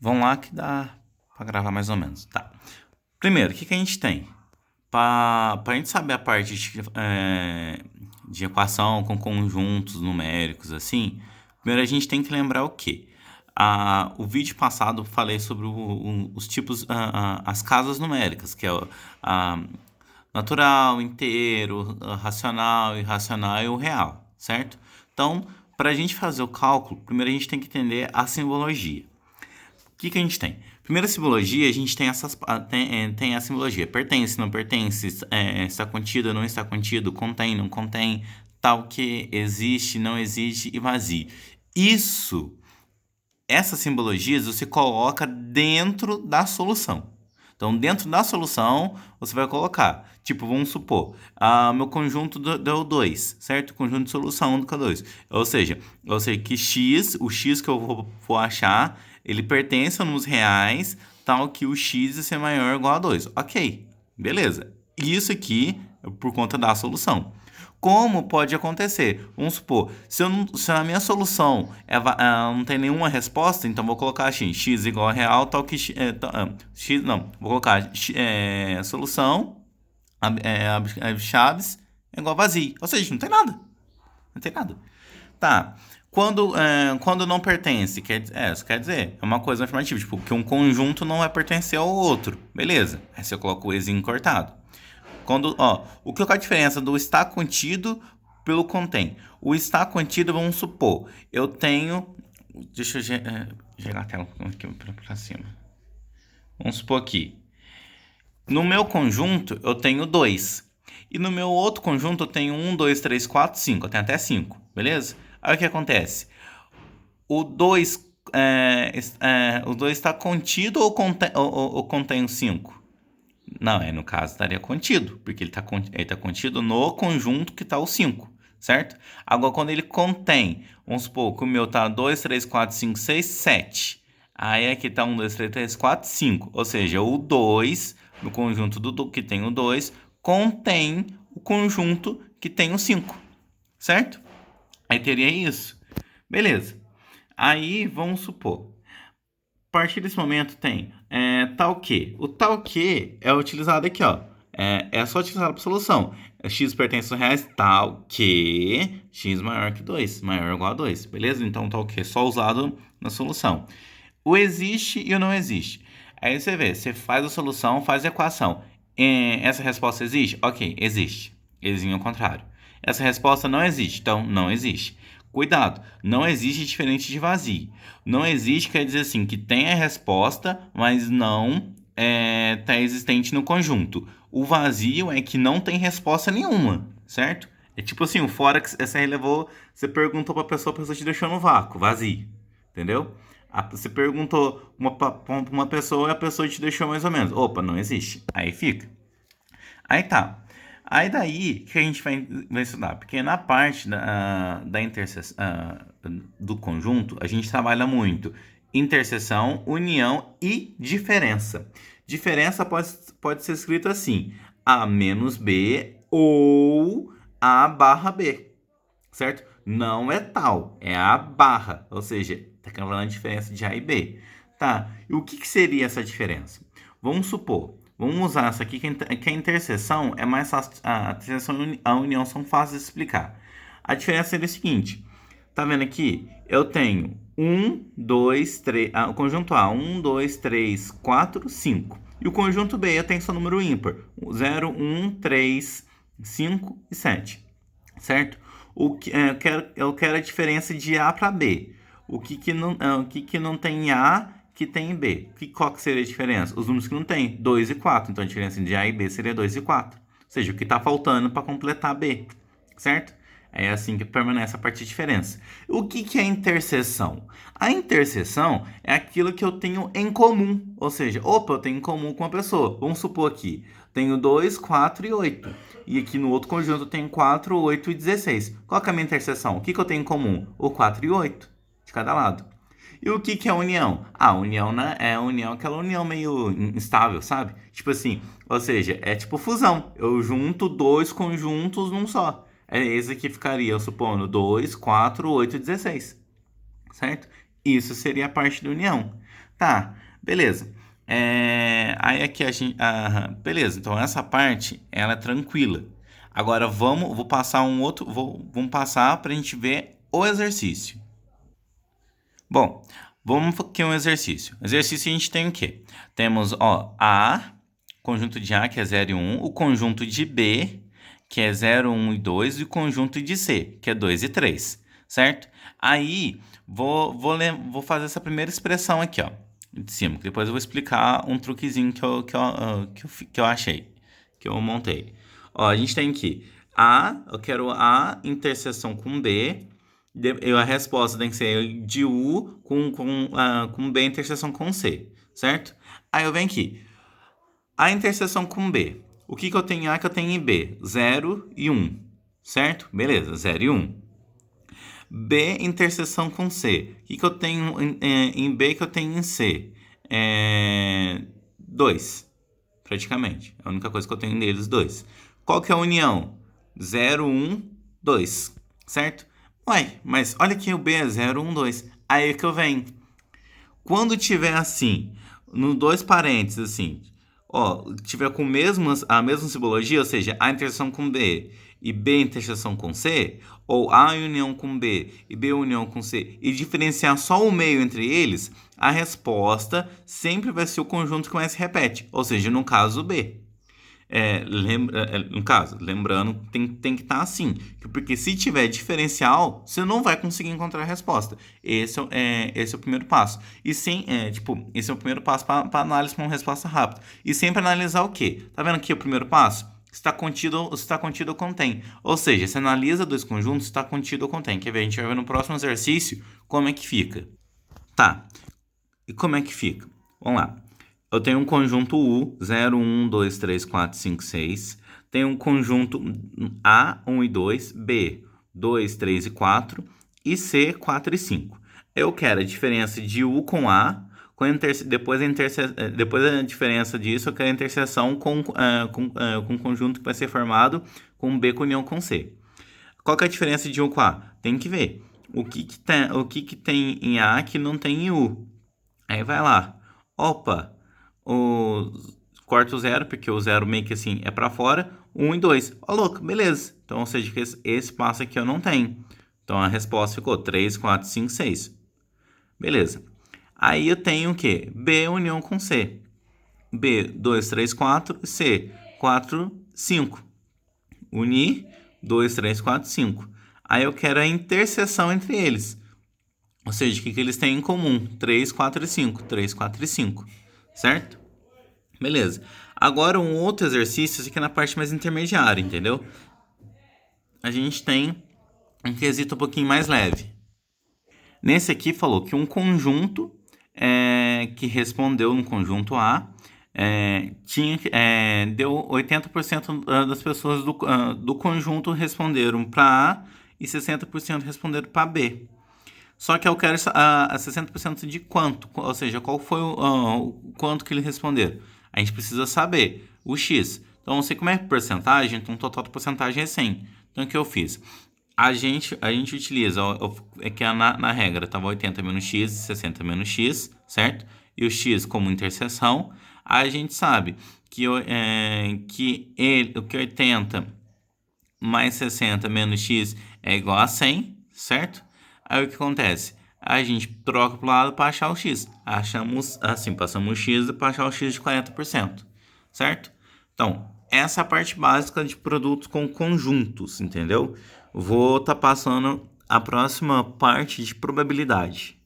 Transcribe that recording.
Vamos lá que dá para gravar mais ou menos. Tá. Primeiro, o que a gente tem? Para a gente saber a parte de equação com conjuntos numéricos, assim, primeiro a gente tem que lembrar o quê? O vídeo passado eu falei sobre os tipos, as casas numéricas, que é a natural, inteiro, racional, irracional e o real, certo? Então, para a gente fazer o cálculo, primeiro a gente tem que entender a simbologia. O que a gente tem? Primeira simbologia, a gente tem tem a simbologia pertence, não pertence, está contido, não está contido, contém, não contém, tal que existe, não existe e vazio. Essas simbologias você coloca dentro da solução. Então, dentro da solução, você vai colocar, tipo, vamos supor, meu conjunto deu 2, certo? O conjunto de solução do K2. Ou seja, eu sei que o x que eu vou achar, ele pertence a números reais, tal que o x vai ser maior ou igual a 2. Ok, beleza. Isso aqui é por conta da solução. Como pode acontecer? Vamos supor, se a minha solução não tem nenhuma resposta, então vou colocar assim, x igual a real, tal que x, não, vou colocar solução, chaves, é igual a vazio. Ou seja, não tem nada. Não tem nada. Tá. Quando não pertence, isso quer dizer, é uma coisa afirmativa, tipo, que um conjunto não vai pertencer ao outro. Beleza. Aí você coloca o exinho cortado. O que é a diferença do está contido pelo contém? O está contido, vamos supor, eu tenho... Deixa eu gerar a tela aqui para cima. Vamos supor aqui. No meu conjunto, eu tenho 2. E no meu outro conjunto, eu tenho 1, 2, 3, 4, 5. Eu tenho até 5, beleza? Aí o que acontece? O 2 está contido ou contém o 5? Não, no caso estaria contido, porque ele tá contido no conjunto que está o 5, certo? Agora, quando ele contém, vamos supor que o meu tá 2, 3, 4, 5, 6, 7. Aí aqui tá 1, 2, 3, 4, 5. Ou seja, o 2, no conjunto que tem o 2, contém o conjunto que tem o 5, certo? Aí teria isso. Beleza. Aí, vamos supor, a partir desse momento tem tal que. O tal que é utilizado aqui, ó. É só utilizado para solução. X pertence aos reais, tal que x maior que 2, maior ou igual a 2, beleza? Então, tal que é só usado na solução. O existe e o não existe. Aí você vê, você faz a solução, faz a equação. Essa resposta existe? Ok, existe. Existe ao contrário. Essa resposta não existe, então não existe. Cuidado, não existe diferente de vazio. Não existe quer dizer assim que tem a resposta, mas não está existente no conjunto. O vazio é que não tem resposta nenhuma, certo? É tipo assim, o fora que você relevou, você perguntou para a pessoa te deixou no vácuo, vazio, entendeu? Você perguntou para uma pessoa e a pessoa te deixou mais ou menos. Opa, não existe. Aí fica. Aí tá. Aí daí que a gente vai estudar, porque na parte da interseção do conjunto, a gente trabalha muito interseção, união e diferença. Diferença pode ser escrito assim, A menos B ou A barra B, certo? Não é tal, é A barra, ou seja, está falando a diferença de A e B. Tá, e o que seria essa diferença? Vamos supor, vamos usar essa aqui, que a interseção é mais fácil, a interseção e a união são fáceis de explicar. A diferença seria o seguinte, tá vendo aqui? Eu tenho 1, 2, 3, o conjunto A, 1, 2, 3, 4, 5. E o conjunto B eu tenho só número ímpar, 0, 1, 3, 5 e 7, certo? Eu quero a diferença de A para B. O que não tem A que tem B? Qual que seria a diferença? Os números que não tem, 2 e 4. Então a diferença de A e B seria 2 e 4. Ou seja, o que está faltando para completar B, certo? É assim que permanece a parte de diferença. O que é interseção? A interseção é aquilo que eu tenho em comum. Ou seja, opa, eu tenho em comum com uma pessoa. Vamos supor aqui, tenho 2, 4 e 8. E aqui no outro conjunto eu tenho 4, 8 e 16. Qual que é a minha interseção? O que eu tenho em comum? O 4 e 8 de cada lado. E o que é união? A união, né, é a união, aquela união meio instável, sabe? Tipo assim, ou seja, é tipo fusão. Eu junto dois conjuntos num só. É esse que ficaria, eu supondo, 2, 4, 8 e 16. Certo? Isso seria a parte da união. Tá, beleza. Aí aqui a gente. Beleza, então essa parte ela é tranquila. Agora vou passar um outro. Vamos passar para a gente ver o exercício. Bom, vamos aqui um exercício. Exercício a gente tem o quê? Temos, ó, A, conjunto de A, que é 0 e 1, o conjunto de B, que é 0, 1 e 2, e o conjunto de C, que é 2 e 3, certo? Aí, vou fazer essa primeira expressão aqui, ó, de cima, que depois eu vou explicar um truquezinho que eu achei, que eu montei. Ó, a gente tem aqui A, eu quero A interseção com B, a resposta tem que ser de U com B interseção com C, certo? Aí eu venho aqui. A interseção com B. O que eu tenho em A que eu tenho em B? 0 e 1, certo? Beleza, 0 e 1. B interseção com C. O que eu tenho em B que eu tenho em C? 2, praticamente. É a única coisa que eu tenho neles, 2. Qual que é a união? 0, 1, 2, certo? Uai, mas olha que o B é 0, 1, 2. Aí que eu venho. Quando tiver assim, no dois parênteses, assim, ó, tiver com a mesma simbologia, ou seja, A interseção com B e B interseção com C, ou A união com B e B união com C, e diferenciar só o meio entre eles, a resposta sempre vai ser o conjunto que mais se repete, ou seja, no caso B. No caso, lembrando, tem que estar assim. Porque se tiver diferencial, você não vai conseguir encontrar a resposta. Esse é o primeiro passo. E sim, esse é o primeiro passo para análise para uma resposta rápida. E sempre analisar o quê? Tá vendo aqui o primeiro passo? Se está contido ou contém. Ou seja, se analisa dois conjuntos, se está contido ou contém. Quer ver? A gente vai ver no próximo exercício como é que fica. Tá. E como é que fica? Vamos lá. Eu tenho um conjunto U, 0, 1, 2, 3, 4, 5, 6. Tenho um conjunto A, 1 e 2, B, 2, 3 e 4, e C, 4 e 5. Eu quero a diferença de U com A, depois a diferença disso, eu quero a interseção com o conjunto que vai ser formado com B com união com C. Qual que é a diferença de U com A? Tem que ver o que tem em A que não tem em U. Aí vai lá. Opa, corta o 0, porque o 0 meio que assim é para fora. 1 e 2. Ó, louco, beleza. Então, ou seja, que esse passo aqui eu não tenho. Então, a resposta ficou 3, 4, 5, 6. Beleza. Aí eu tenho o quê? B união com C. B, 2, 3, 4. C, 4, 5. Unir, 2, 3, 4, 5. Aí eu quero a interseção entre eles. Ou seja, o que eles têm em comum? 3, 4 e 5. 3, 4 e 5. Certo? Beleza. Agora um outro exercício, esse aqui é na parte mais intermediária, entendeu? A gente tem um quesito um pouquinho mais leve. Nesse aqui falou que um conjunto que respondeu no conjunto A deu 80% das pessoas do conjunto responderam para A e 60% responderam para B. Só que eu quero a 60% de quanto? Ou seja, qual foi o quanto que eles responderam? A gente precisa saber o X. Então, não sei como é porcentagem, então o total de porcentagem é 100. Então, o que eu fiz? A gente utiliza, que na regra estava 80 menos X, 60 menos X, certo? E o X como interseção. Aí a gente sabe que 80 mais 60 menos X é igual a 100, certo? Aí o que acontece? A gente troca para o lado para achar o X. Achamos assim, passamos o X para achar o X de 40%, certo? Então, essa é a parte básica de produtos com conjuntos, entendeu? Vou estar passando a próxima parte de probabilidade.